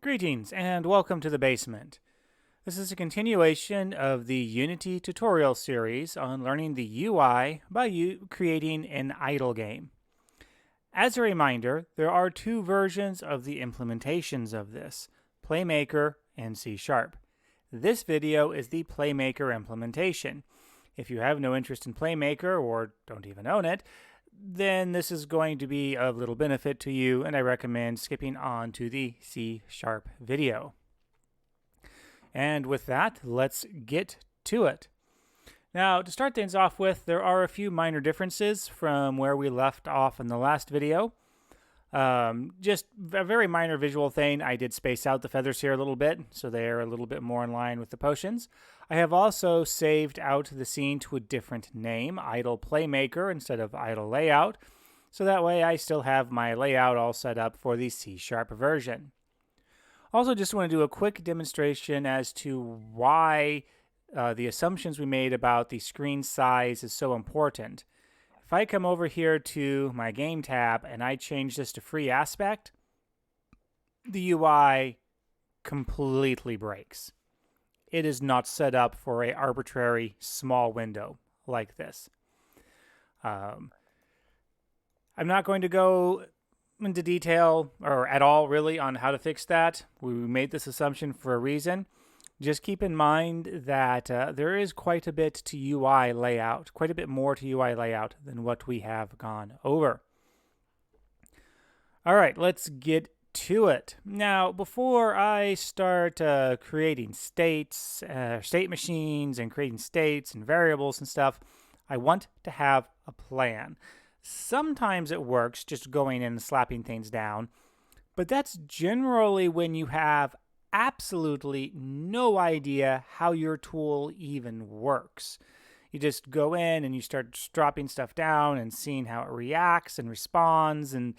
Greetings and welcome to the basement. This is a continuation of the Unity tutorial series on learning the UI by creating an idle game. As a reminder, there are two versions of the implementations of this, Playmaker and C#. This video is the Playmaker implementation. If you have no interest in Playmaker or don't even own it, then this is going to be of little benefit to you, and I recommend skipping on to the C# video. And with that, let's get to it. Now, to start things off with, there are a few minor differences from where we left off in the last video. Just a very minor visual thing. I did space out the feathers here a little bit, so they're a little bit more in line with the potions. I have also saved out the scene to a different name, Idle Playmaker instead of Idle Layout, so that way I still have my layout all set up for the C# version. Also, just want to do a quick demonstration as to why the assumptions we made about the screen size is so important. If I come over here to my game tab and I change this to free aspect, the UI completely breaks. It is not set up for an arbitrary small window like this. I'm not going to go into detail or at all really on how to fix that. We made this assumption for a reason. Just keep in mind that there is quite a bit to UI layout, quite a bit more to UI layout than what we have gone over. All right, let's get to it. Now, before I start creating states, state machines, and creating states and variables and stuff, I want to have a plan. Sometimes it works just going in and slapping things down, but that's generally when you have absolutely no idea how your tool even works. You just go in and you start dropping stuff down and seeing how it reacts and responds, and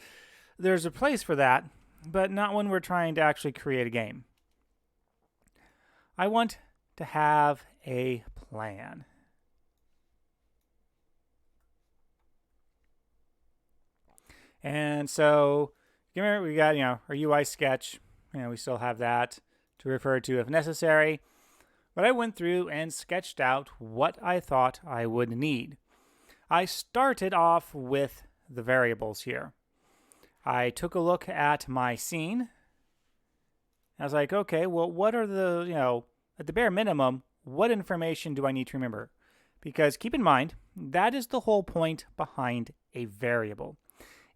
there's a place for that, but not when we're trying to actually create a game. I want to have a plan. And so, remember we got, our UI sketch. We still have that to refer to if necessary. But I went through and sketched out what I thought I would need. I started off with the variables here. I took a look at my scene. I was like, okay, well, what are the, at the bare minimum, what information do I need to remember? Because keep in mind, that is the whole point behind a variable.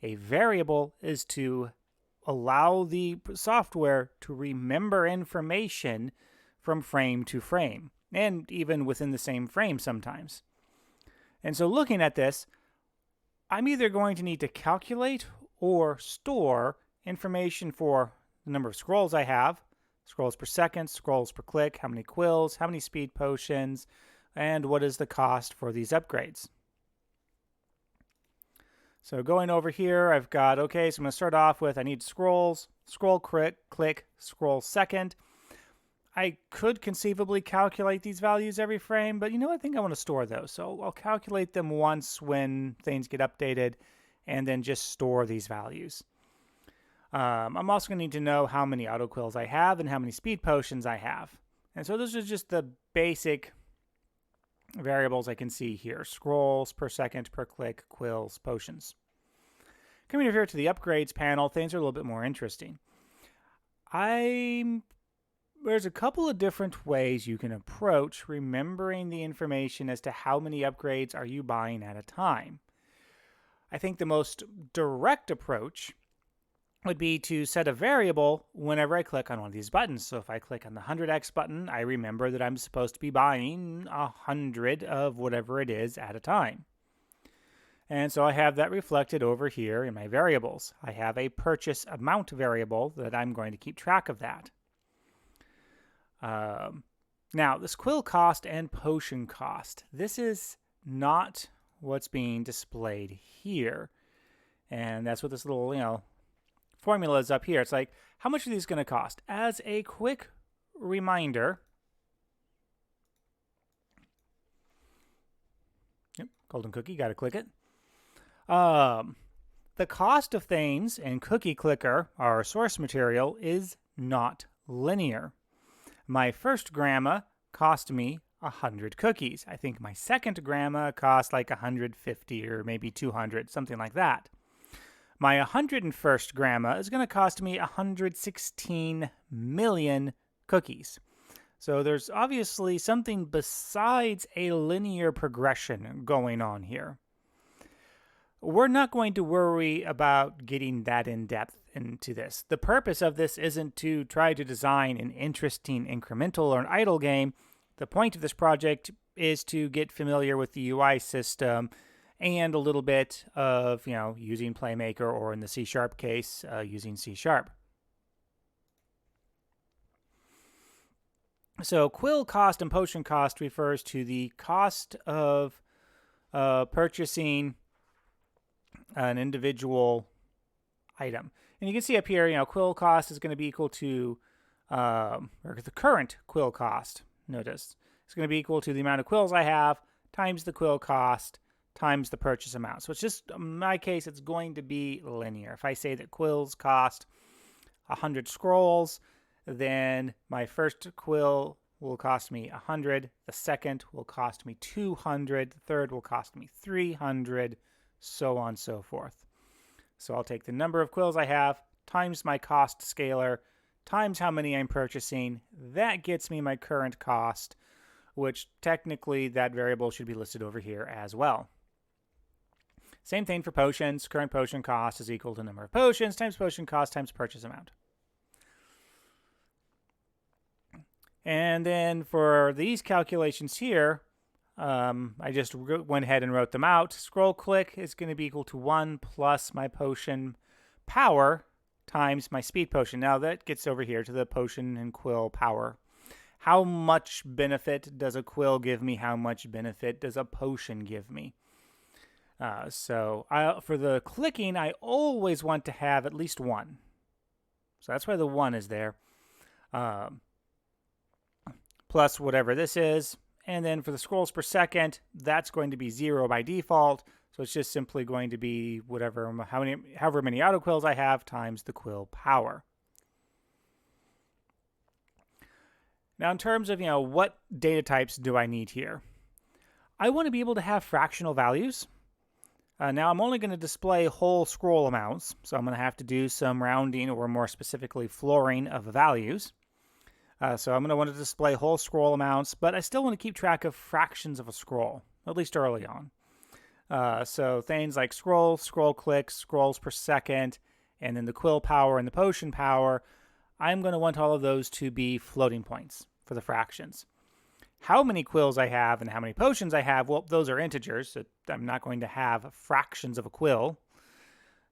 A variable is to allow the software to remember information from frame to frame, and even within the same frame sometimes. And so looking at this, I'm either going to need to calculate or store information for the number of scrolls I have, scrolls per second, scrolls per click, how many quills, how many speed potions, and what is the cost for these upgrades. So going over here, I've got, okay, so I'm going to start off with, I need scrolls, scroll click, scroll second. I could conceivably calculate these values every frame, but I think I want to store those. So I'll calculate them once when things get updated and then just store these values. I'm also going to need to know how many auto quills I have and how many speed potions I have. And so those are just the basic variables I can see here. Scrolls per second, per click, quills, potions. Coming over here to the upgrades panel, things are a little bit more interesting. There's a couple of different ways you can approach remembering the information as to how many upgrades are you buying at a time. I think the most direct approach would be to set a variable whenever I click on one of these buttons. So if I click on the 100x button, I remember that I'm supposed to be buying 100 of whatever it is at a time. And so I have that reflected over here in my variables. I have a purchase amount variable that I'm going to keep track of that. Now, this Quill Cost and Potion Cost, this is not what's being displayed here. And that's what this little, formula is up here. It's like, how much are these going to cost? As a quick reminder, golden cookie, got to click it. the cost of things in Cookie Clicker, our source material, is not linear. My first grandma cost me 100 cookies. I think my second grandma cost like 150 or maybe 200, something like that. My 101st grandma is going to cost me 116 million cookies. So there's obviously something besides a linear progression going on here. We're not going to worry about getting that in depth into this. The purpose of this isn't to try to design an interesting incremental or an idle game. The point of this project is to get familiar with the UI system and a little bit of, using Playmaker, or in the C# case, using C#. So Quill Cost and Potion Cost refers to the cost of purchasing an individual item. And you can see up here, Quill Cost is going to be equal to, or the current Quill Cost, notice, it's going to be equal to the amount of quills I have times the Quill Cost times the purchase amount. So it's just, in my case, it's going to be linear. If I say that quills cost 100 scrolls, then my first quill will cost me 100, the second will cost me 200, the third will cost me 300, so on and so forth. So I'll take the number of quills I have times my cost scalar times how many I'm purchasing. That gets me my current cost, which technically that variable should be listed over here as well. Same thing for potions. Current potion cost is equal to number of potions times potion cost times purchase amount. And then for these calculations here, I just went ahead and wrote them out. Scroll click is going to be equal to 1 plus my potion power times my speed potion. Now that gets over here to the potion and quill power. How much benefit does a quill give me? How much benefit does a potion give me? For the clicking, I always want to have at least 1. So that's why the 1 is there. Plus whatever this is. And then for the scrolls per second, that's going to be 0 by default. So it's just simply going to be however many auto quills I have times the quill power. Now in terms of, what data types do I need here? I want to be able to have fractional values. Now I'm only going to display whole scroll amounts, so I'm going to have to do some rounding, or more specifically flooring of values. So I'm going to want to display whole scroll amounts, but I still want to keep track of fractions of a scroll, at least early on. So things like scroll clicks, scrolls per second, and then the quill power and the potion power, I'm going to want all of those to be floating points for the fractions. How many quills I have and how many potions I have, well, those are integers. So I'm not going to have fractions of a quill.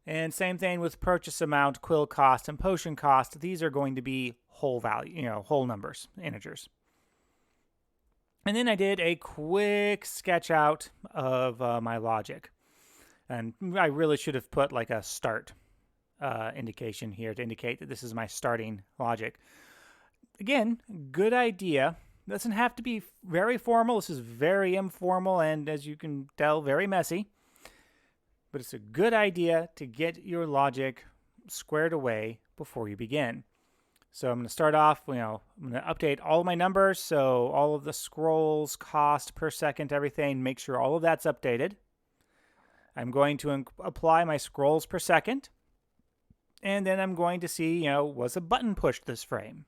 And same thing with purchase amount, quill cost, and potion cost. These are going to be whole value, whole numbers, integers. And then I did a quick sketch out of my logic. And I really should have put like a start indication here to indicate that this is my starting logic. Again, good idea. Doesn't have to be very formal. This is very informal and, as you can tell, very messy. But it's a good idea to get your logic squared away before you begin. So I'm going to start off, I'm going to update all of my numbers. So all of the scrolls, cost per second, everything, make sure all of that's updated. I'm going to apply my scrolls per second. And then I'm going to see, was a button pushed this frame?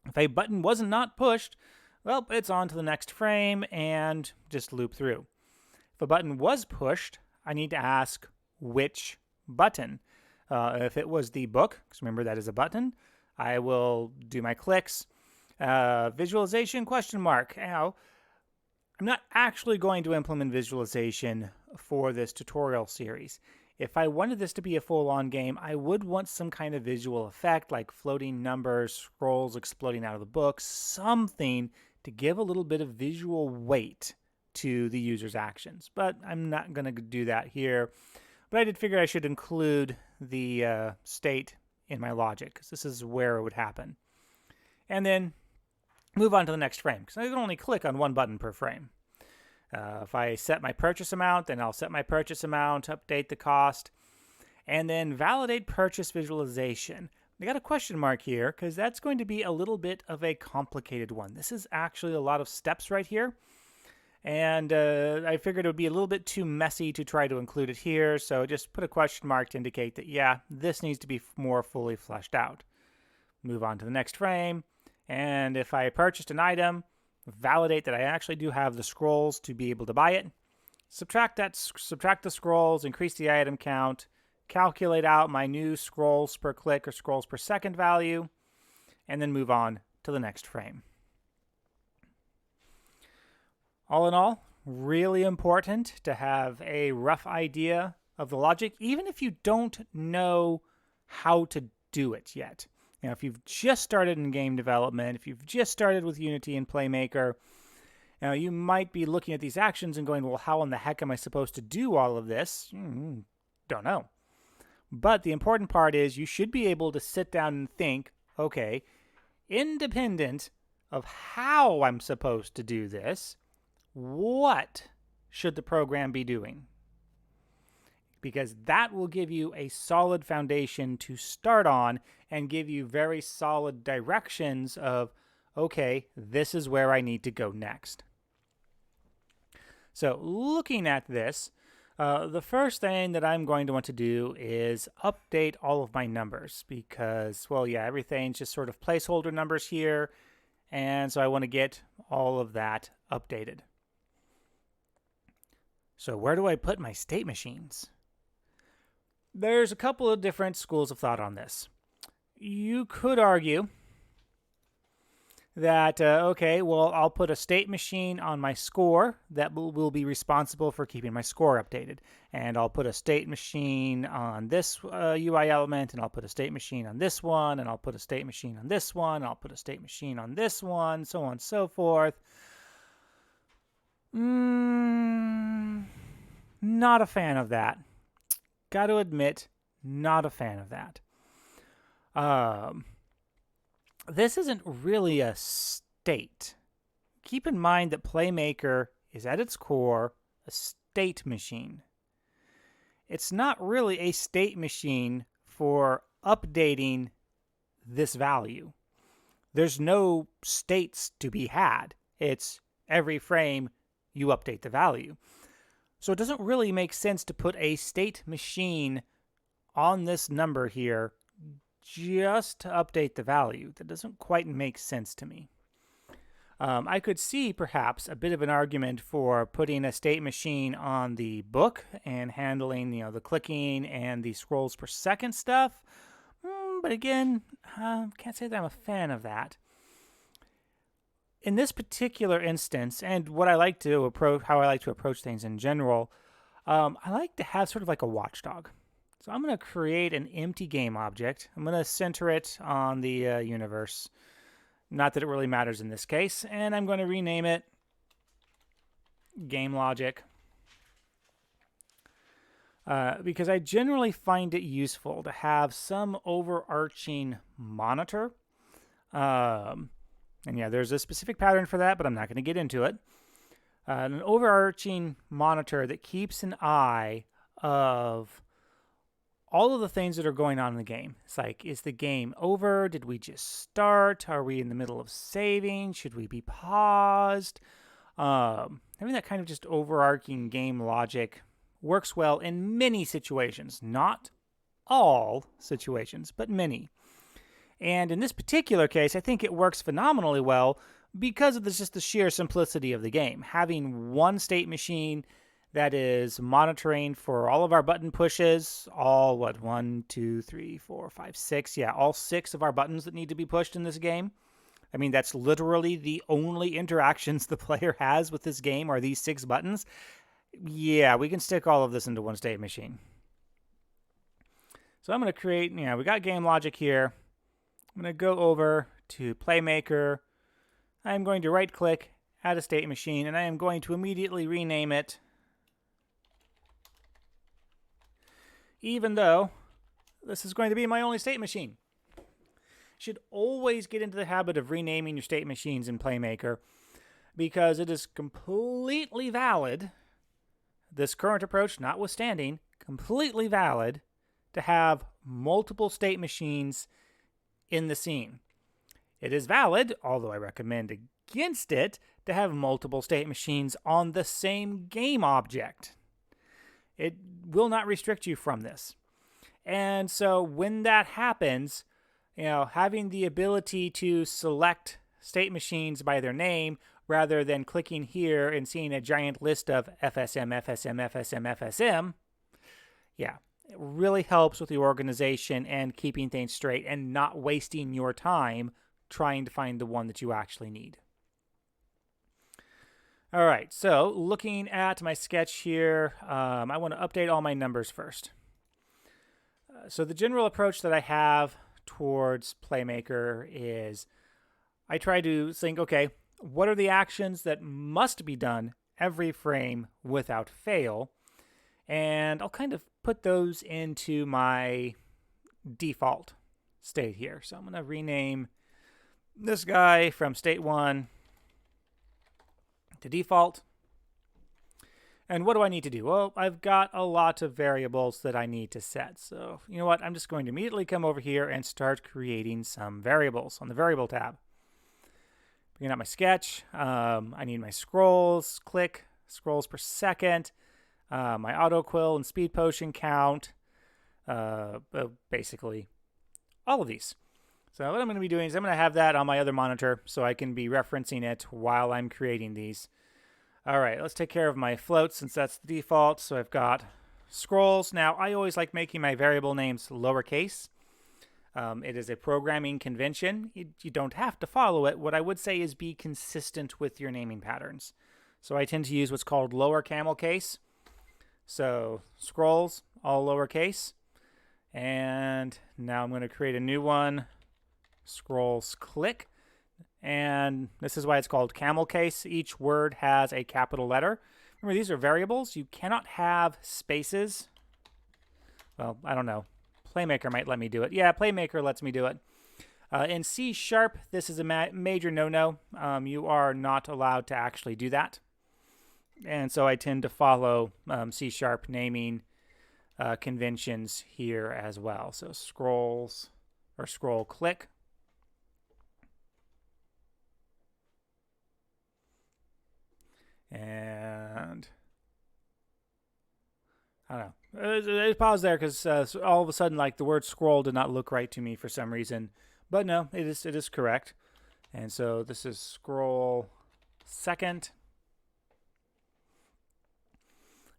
If a button wasn't not pushed, well, it's on to the next frame and just loop through. If a button was pushed, I need to ask which button. If it was the book, because remember that is a button, I will do my clicks. Visualization question mark. Now, I'm not actually going to implement visualization for this tutorial series. If I wanted this to be a full-on game, I would want some kind of visual effect, like floating numbers, scrolls exploding out of the book, something to give a little bit of visual weight to the user's actions. But I'm not going to do that here. But I did figure I should include the state in my logic, because this is where it would happen. And then move on to the next frame, because I can only click on one button per frame. If I set my purchase amount, then I'll set my purchase amount, update the cost. and then validate purchase visualization. I got a question mark here because that's going to be a little bit of a complicated one. This is actually a lot of steps right here. And I figured it would be a little bit too messy to try to include it here, so just put a question mark to indicate that, yeah, this needs to be more fully fleshed out. Move on to the next frame, and if I purchased an item, validate that I actually do have the scrolls to be able to buy it. Subtract the scrolls, increase the item count, calculate out my new scrolls per click or scrolls per second value, and then move on to the next frame. All in all, really important to have a rough idea of the logic, even if you don't know how to do it yet. You know, if you've just started in game development, if you've just started with Unity and Playmaker, you might be looking at these actions and going, well, how in the heck am I supposed to do all of this? Don't know. But the important part is you should be able to sit down and think, okay, independent of how I'm supposed to do this, what should the program be doing? Because that will give you a solid foundation to start on and give you very solid directions of, okay, this is where I need to go next. So looking at this, the first thing that I'm going to want to do is update all of my numbers because, well, yeah, everything's just sort of placeholder numbers here. And so I want to get all of that updated. So where do I put my state machines? There's a couple of different schools of thought on this. You could argue that, okay, well, I'll put a state machine on my score that will be responsible for keeping my score updated. And I'll put a state machine on this UI element, and I'll put a state machine on this one, and I'll put a state machine on this one, and I'll put a state machine on this one, so on and so forth. Not a fan of that. Got to admit, not a fan of that. This isn't really a state. Keep in mind that Playmaker is at its core a state machine. It's not really a state machine for updating this value. There's no states to be had. It's every frame you update the value. So it doesn't really make sense to put a state machine on this number here just to update the value. That doesn't quite make sense to me. I could see perhaps a bit of an argument for putting a state machine on the book and handling, the clicking and the scrolls per second stuff. But again, can't say that I'm a fan of that. In this particular instance, and what I like to how I like to approach things in general, I like to have sort of like a watchdog. So I'm going to create an empty game object. I'm going to center it on the universe. Not that it really matters in this case. And I'm going to rename it Game Logic. Because I generally find it useful to have some overarching monitor. And yeah, there's a specific pattern for that, but I'm not going to get into it. An overarching monitor that keeps an eye of all of the things that are going on in the game. It's like, is the game over? Did we just start? Are we in the middle of saving? Should we be paused? Having that kind of just overarching game logic works well in many situations. Not all situations, but many. And in this particular case, I think it works phenomenally well because of just the sheer simplicity of the game. Having one state machine that is monitoring for all of our button pushes, all, 1, 2, 3, 4, 5, 6. Yeah, all 6 of our buttons that need to be pushed in this game. I mean, that's literally the only interactions the player has with this game are these 6 buttons. Yeah, we can stick all of this into one state machine. So I'm going to create, we got game logic here. I'm going to go over to Playmaker. I'm going to right-click, add a state machine, and I am going to immediately rename it, even though this is going to be my only state machine. You should always get into the habit of renaming your state machines in Playmaker because it is completely valid, this current approach notwithstanding, completely valid to have multiple state machines in the scene. It is valid, although I recommend against it, to have multiple state machines on the same game object. It will not restrict you from this. And so when that happens, having the ability to select state machines by their name rather than clicking here and seeing a giant list of FSM, FSM, FSM, FSM, yeah, it really helps with the organization and keeping things straight and not wasting your time trying to find the one that you actually need. All right, so looking at my sketch here, I want to update all my numbers first. So the general approach that I have towards Playmaker is I try to think, okay, what are the actions that must be done every frame without fail? And I'll kind of put those into my default state here. So I'm going to rename this guy from state 1 to default. And what do I need to do? Well, I've got a lot of variables that I need to set. So you know what? I'm just going to immediately come over here and start creating some variables on the variable tab. Bringing up my sketch. I need my scrolls, click, scrolls per second, my auto quill and speed potion count, basically all of these. So what I'm going to be doing is I'm going to have that on my other monitor so I can be referencing it while I'm creating these. All right, let's take care of my floats since that's the default. So I've got scrolls. Now, I always like making my variable names lowercase. It is a programming convention. You don't have to follow it. What I would say is be consistent with your naming patterns. So I tend to use what's called lower camel case. So scrolls, all lowercase. And now I'm going to create a new one, scrolls click. And this is why it's called camel case. Each word has a capital letter. Remember, these are variables. You cannot have spaces. Well, I don't know. Playmaker might let me do it. Yeah, Playmaker lets me do it. In C#, this is a major no-no. You are not allowed to actually do that. And so I tend to follow C# naming conventions here as well. So scrolls or scroll click. And I don't know. I paused there because all of a sudden, like, the word scroll did not look right to me for some reason. But no, it is correct. And so this is scroll second.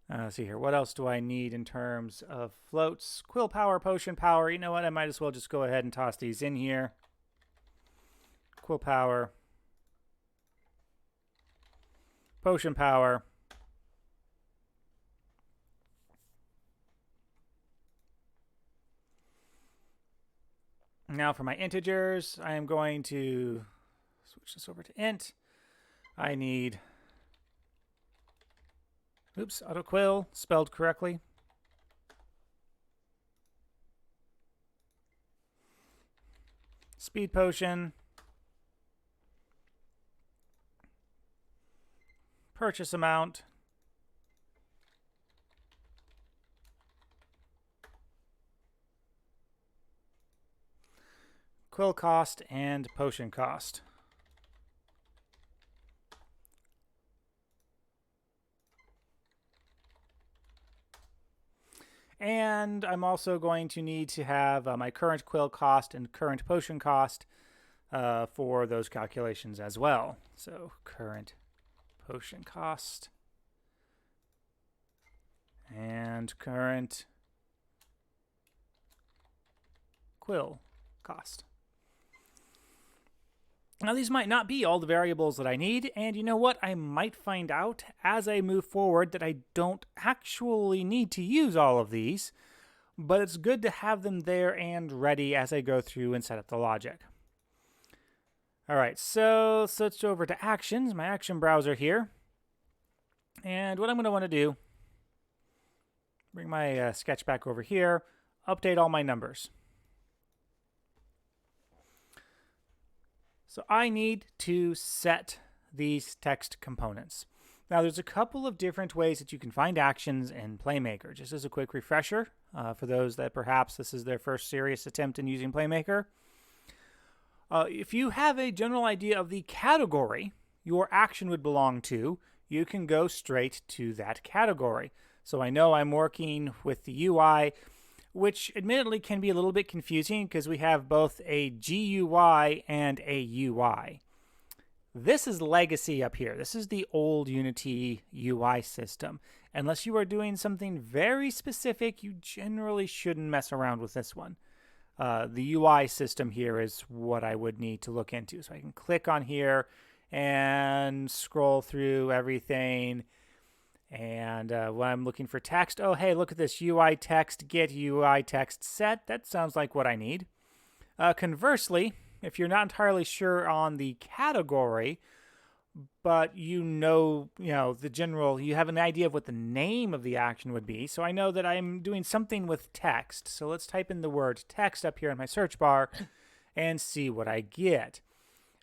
Let's see here. What else do I need in terms of floats? Quill power, potion power. You know what? I might as well just go ahead and toss these in here. Quill power. Potion power. Now for my integers, I am going to switch this over to int. I need, oops, auto quill, spelled correctly. Speed potion. Purchase amount. Quill cost and potion cost. And I'm also going to need to have my current quill cost and current potion cost for those calculations as well. So current potion cost and current quill cost. Now, these might not be all the variables that I need, and you know what? I might find out as I move forward that I don't actually need to use all of these, but it's good to have them there and ready as I go through and set up the logic. All right, so switch over to actions, my action browser here. And what I'm going to want to do, bring my sketch back over here, update all my numbers. So I need to set these text components. Now there's a couple of different ways that you can find actions in Playmaker. Just as a quick refresher, for those that perhaps this is their first serious attempt in using Playmaker. If you have a general idea of the category your action would belong to, you can go straight to that category. So I know I'm working with the UI, which admittedly can be a little bit confusing because we have both a GUI and a UI. This is legacy up here. This is the old Unity UI system. Unless you are doing something very specific, you generally shouldn't mess around with this one. The UI system here is what I would need to look into. So I can click on here and scroll through everything. And when I'm looking for text, oh, hey, look at this UI text, get UI text set. That sounds like what I need. Conversely, if you're not entirely sure on the category, but you know the general, you have an idea of what the name of the action would be. So I know that I'm doing something with text. So let's type in the word text up here in my search bar and see what I get.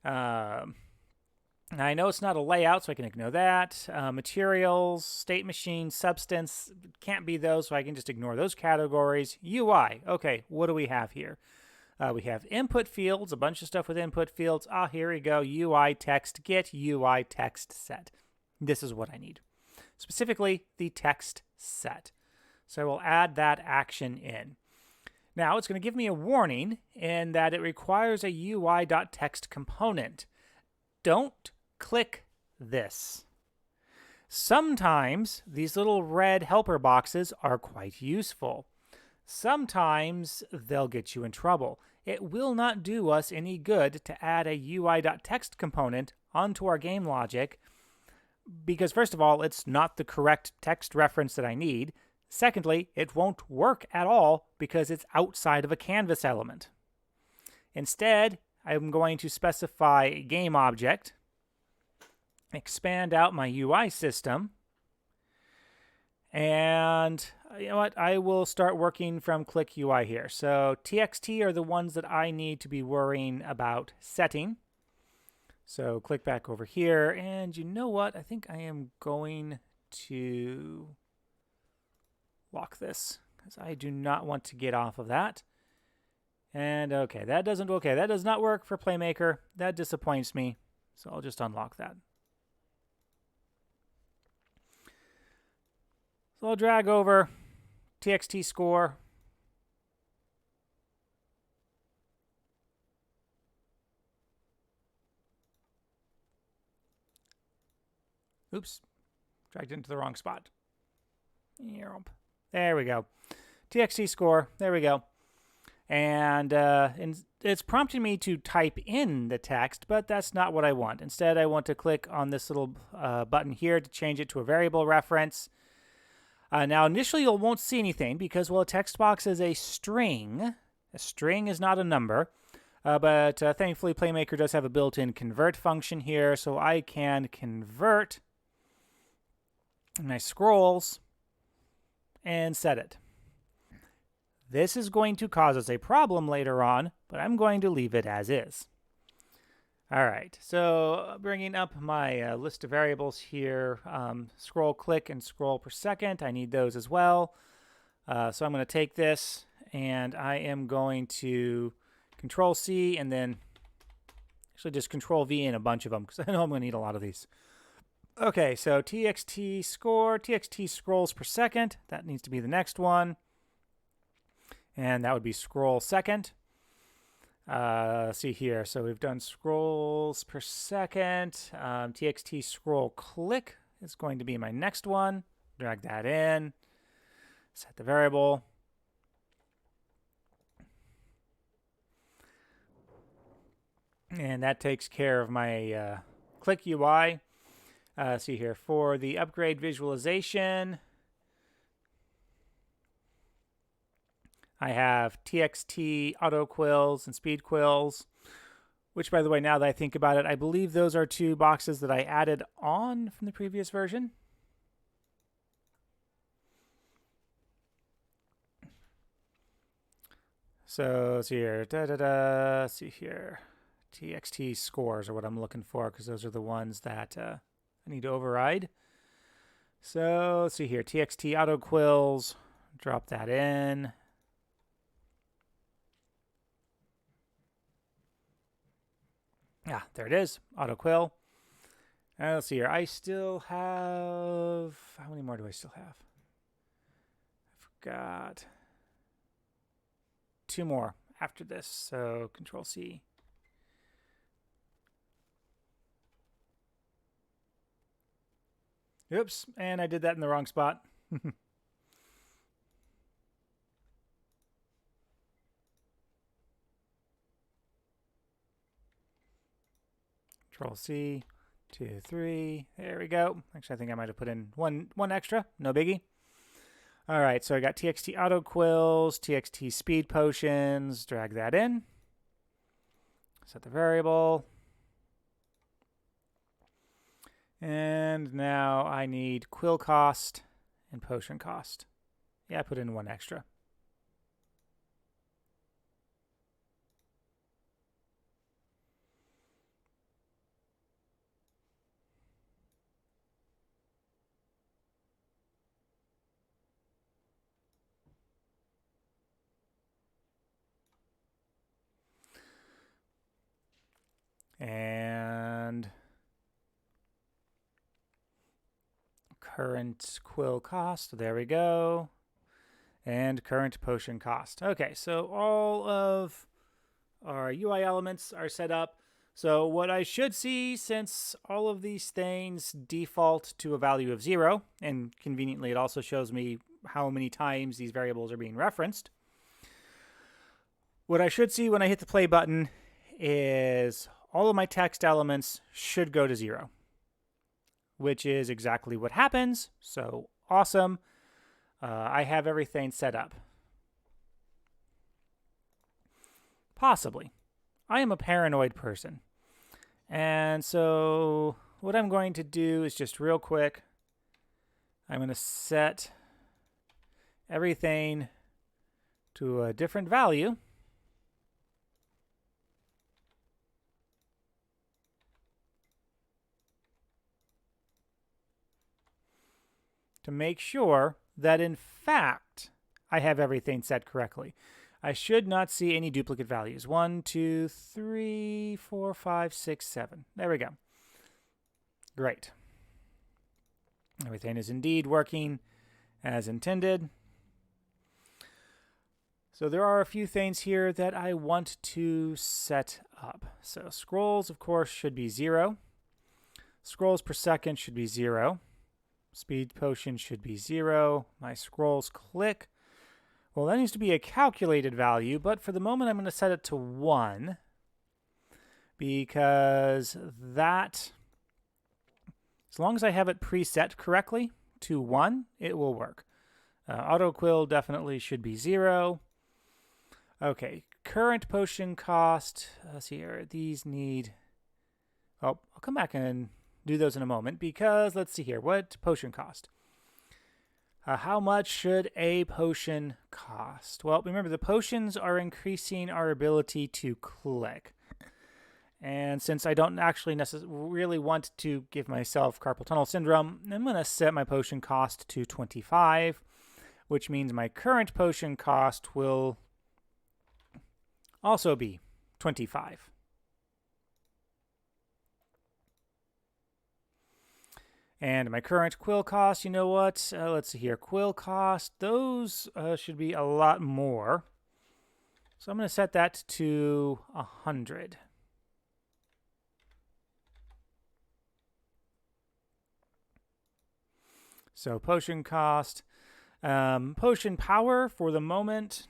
I know it's not a layout, so I can ignore that. Materials, state machine, substance, can't be those, so I can just ignore those categories. UI, okay, what do we have here? We have input fields, a bunch of stuff with input fields. Here we go, UI text get, UI text set. This is what I need. Specifically, the text set. So I will add that action in. Now, it's going to give me a warning in that it requires a UI.text component. Don't click this. Sometimes these little red helper boxes are quite useful. Sometimes they'll get you in trouble. It will not do us any good to add a UI.text component onto our game logic because, first of all, it's not the correct text reference that I need. Secondly, it won't work at all because it's outside of a canvas element. Instead, I'm going to specify a game object, expand out my UI system, and you know what? I will start working from click UI here. So TXT are the ones that I need to be worrying about setting. So click back over here, and you know what? I think I am going to lock this because I do not want to get off of that. And okay, that does not work for Playmaker. That disappoints me. So I'll just unlock that. So I'll drag over TXT score. Oops, dragged it into the wrong spot. There we go. TXT score, there we go. And it's prompting me to type in the text, but that's not what I want. Instead, I want to click on this little button here to change it to a variable reference. Now, initially, you won't see anything because, well, a text box is a string. A string is not a number. But thankfully, Playmaker does have a built-in convert function here, so I can convert my scrolls and set it. This is going to cause us a problem later on, but I'm going to leave it as is. All right, so bringing up my list of variables here, scroll click and scroll per second. I need those as well. So I'm going to take this and I am going to Control C and then actually just Control V in a bunch of them because I know I'm going to need a lot of these. Okay, so TXT score, TXT scrolls per second. That needs to be the next one. And that would be scroll second. See here. So we've done scrolls per second. TXT scroll click is going to be my next one. Drag that in. Set the variable. And that takes care of my click UI. See here. For the upgrade visualization, I have TXT auto quills and speed quills, which, by the way, now that I think about it, I believe those are two boxes that I added on from the previous version. So see here, see here, TXT scores are what I'm looking for because those are the ones that I need to override. So let's see here, TXT auto quills. Drop that in. Ah, there it is. Auto quill. Let's see here. I still have... How many more do I still have? I've got 2 more after this. So Control C. Oops, and I did that in the wrong spot. Control C, 2, 3. There we go. Actually, I think I might have put in one extra. No biggie. All right, so I got TXT auto quills, TXT speed potions. Drag that in. Set the variable. And now I need quill cost and potion cost. Yeah, I put in 1 extra. And current quill cost, there we go. And current potion cost. Okay, so all of our UI elements are set up. So what I should see, since all of these things default to a value of 0, and conveniently it also shows me how many times these variables are being referenced, what I should see when I hit the play button is all of my text elements should go to 0, which is exactly what happens. So awesome. I have everything set up. Possibly. I am a paranoid person. And so what I'm going to do is just real quick, I'm going to set everything to a different value. To make sure that, in fact, I have everything set correctly. I should not see any duplicate values. 1, 2, 3, 4, 5, 6, 7. There we go. Great. Everything is indeed working as intended. So there are a few things here that I want to set up. So scrolls, of course, should be 0. Scrolls per second should be 0. Speed potion should be 0. My scrolls click. Well, that needs to be a calculated value, but for the moment I'm going to set it to 1 because that, as long as I have it preset correctly to 1, it will work. Auto quill definitely should be 0. Okay, current potion cost. Let's see here. These need... Oh, I'll come back and do those in a moment because let's see here. What potion cost? How much should a potion cost? Well, remember the potions are increasing our ability to click. And since I don't actually really want to give myself carpal tunnel syndrome, I'm going to set my potion cost to 25, which means my current potion cost will also be 25. And my current quill cost, you know what? Let's see here. Quill cost, those should be a lot more. So I'm going to set that to 100. So potion cost. Potion power for the moment.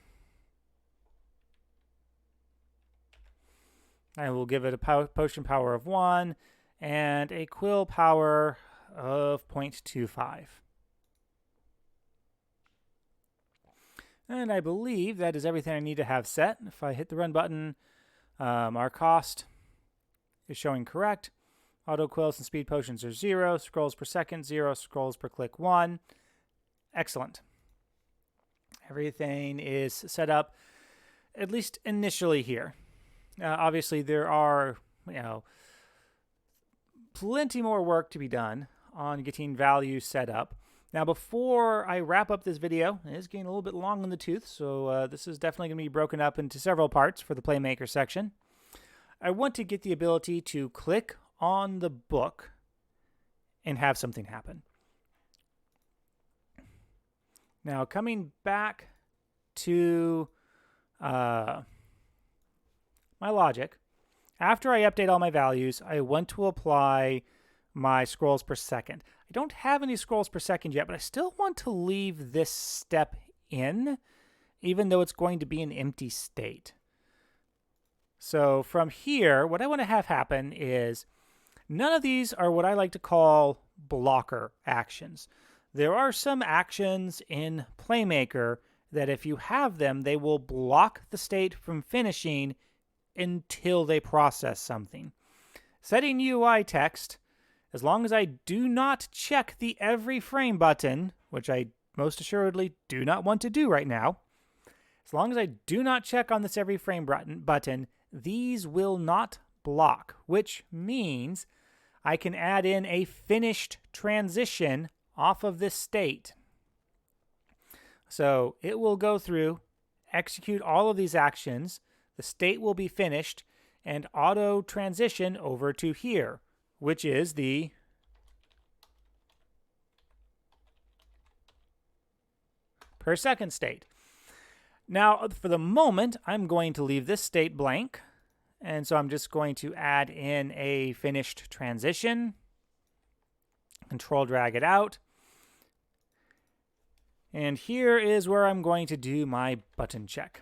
I will give it a potion power of 1 and a quill power of 0.25. And I believe that is everything I need to have set. If I hit the run button, our cost is showing correct. Auto quills and speed potions are 0. Scrolls per second, 0. Scrolls per click, 1. Excellent. Everything is set up, at least initially here. Obviously, there are, plenty more work to be done on getting values set up. Now, before I wrap up this video, it is getting a little bit long in the tooth, so this is definitely going to be broken up into several parts for the Playmaker section. I want to get the ability to click on the book and have something happen. Now, coming back to my logic, after I update all my values, I want to apply my scrolls per second. I don't have any scrolls per second yet, but I still want to leave this step in, even though it's going to be an empty state. So from here, what I want to have happen is none of these are what I like to call blocker actions. There are some actions in Playmaker that if you have them, they will block the state from finishing until they process something. Setting UI text, as long as I do not check the every frame button, which I most assuredly do not want to do right now, as long as I do not check on this every frame button, these will not block, which means I can add in a finished transition off of this state. So it will go through, execute all of these actions, the state will be finished, and auto transition over to here, which is the per second state. Now, for the moment, I'm going to leave this state blank, and so I'm just going to add in a finished transition, control drag it out, and here is where I'm going to do my button check.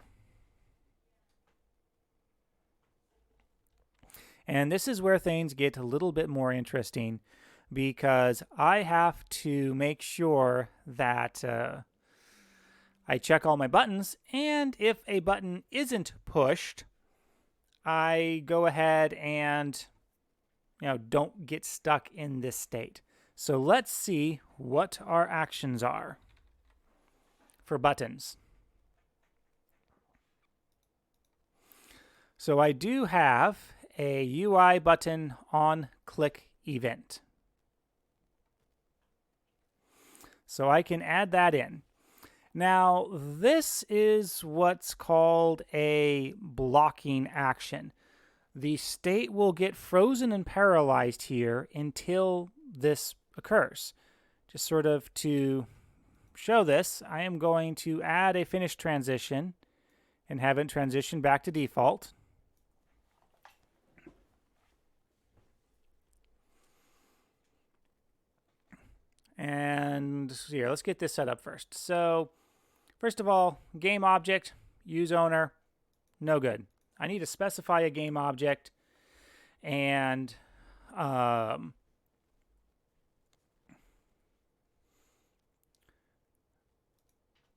And this is where things get a little bit more interesting, because I have to make sure that I check all my buttons, and if a button isn't pushed, I go ahead and don't get stuck in this state. So let's see what our actions are for buttons. So I do have a UI button on click event. So I can add that in. Now, this is what's called a blocking action. The state will get frozen and paralyzed here until this occurs. Just sort of to show this, I am going to add a finished transition and have it transition back to default. And here, let's get this set up first. So, first of all, game object, use owner, no good. I need to specify a game object and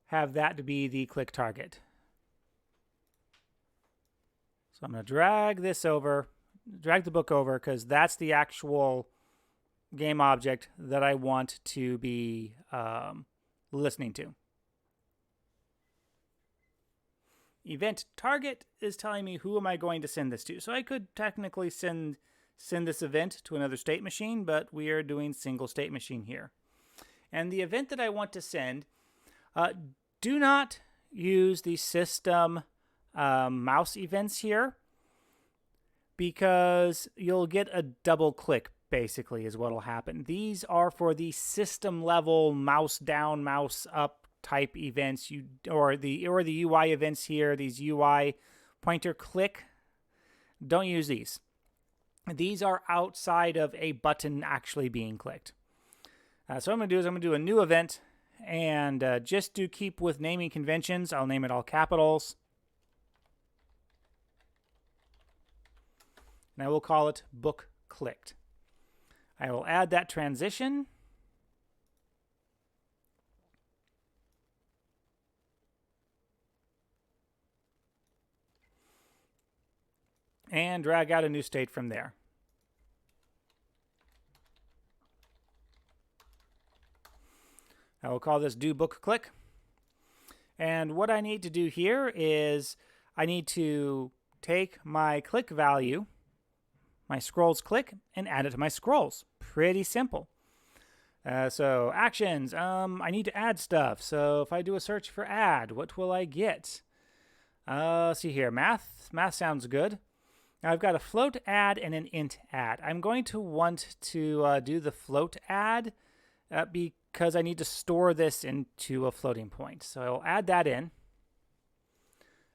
have that to be the click target. So I'm going to drag this over, drag the book over, because that's the actual game object that I want to be listening to. Event target is telling me who am I going to send this to. So I could technically send this event to another state machine, but we are doing single state machine here. And the event that I want to send, do not use the system mouse events here, because you'll get a double click, basically, is what will happen. These are for the system level mouse down, mouse up type events, or the UI events here, these UI pointer click. Don't use these. These are outside of a button actually being clicked. So what I'm going to do is I'm going to do a new event, and just to keep with naming conventions, I'll name it all capitals. And I will call it book clicked. I will add that transition. And drag out a new state from there. I will call this do book click. And what I need to do here is I need to take my click value, my scrolls click, and add it to my scrolls. Pretty simple. So actions, I need to add stuff. So if I do a search for add, what will I get? Let's see here, math sounds good. Now I've got a float add and an int add. I'm going to want to do the float add because I need to store this into a floating point. So I'll add that in.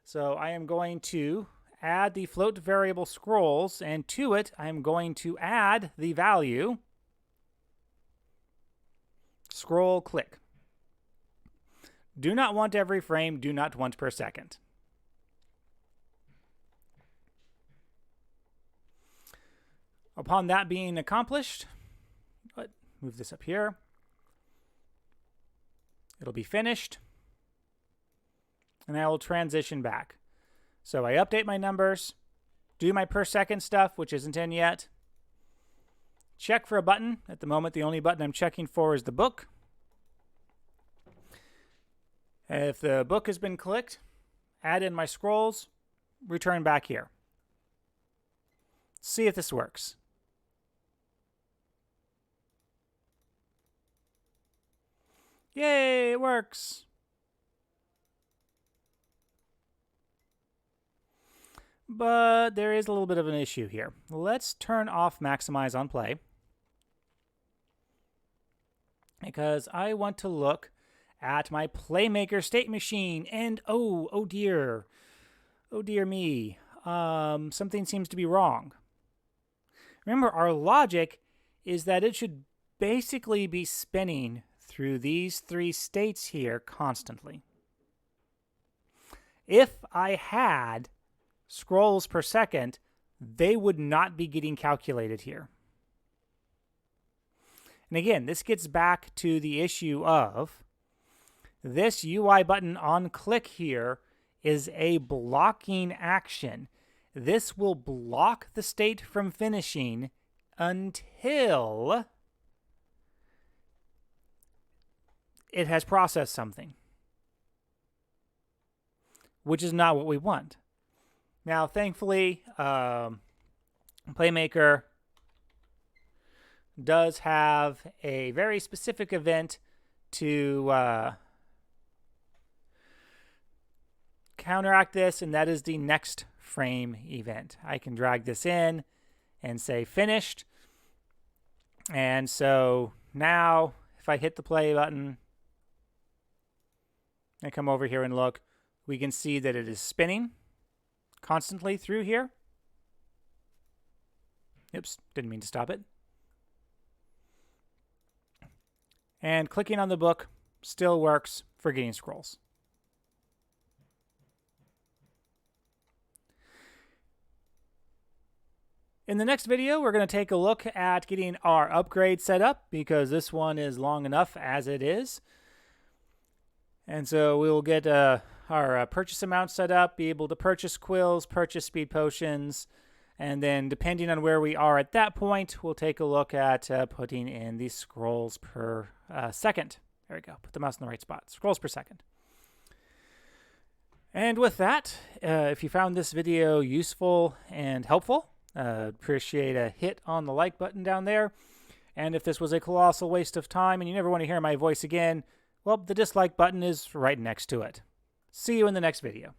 So I am going to add the float variable scrolls, and to it I'm going to add the value scroll click. Do not want every frame, do not want per second. Upon that being accomplished, let's move this up here. It'll be finished, and I will transition back. So I update my numbers, do my per second stuff, which isn't in yet. Check for a button. At the moment, the only button I'm checking for is the book. If the book has been clicked, add in my scrolls, return back here. See if this works. Yay, it works. But there is a little bit of an issue here. Let's turn off maximize on play, because I want to look at my Playmaker state machine, and oh dear me, something seems to be wrong. Remember, our logic is that it should basically be spinning through these three states here constantly. If I had scrolls per second, they would not be getting calculated here. And again, this gets back to the issue of this UI button on click here is a blocking action. This will block the state from finishing until it has processed something, which is not what we want. Now, thankfully, Playmaker does have a very specific event to counteract this, and that is the next frame event. I can drag this in and say finished. And so now if I hit the play button and come over here and look, we can see that it is spinning constantly through here. Oops, didn't mean to stop it. And clicking on the book still works for getting scrolls. In the next video, we're going to take a look at getting our upgrade set up, because this one is long enough as it is. And so we'll get our purchase amount set up, be able to purchase quills, purchase speed potions, and then depending on where we are at that point, we'll take a look at putting in the scrolls per second. There we go. Put the mouse in the right spot. Scrolls per second. And with that, if you found this video useful and helpful, appreciate a hit on the like button down there. And if this was a colossal waste of time and you never want to hear my voice again, well, the dislike button is right next to it. See you in the next video.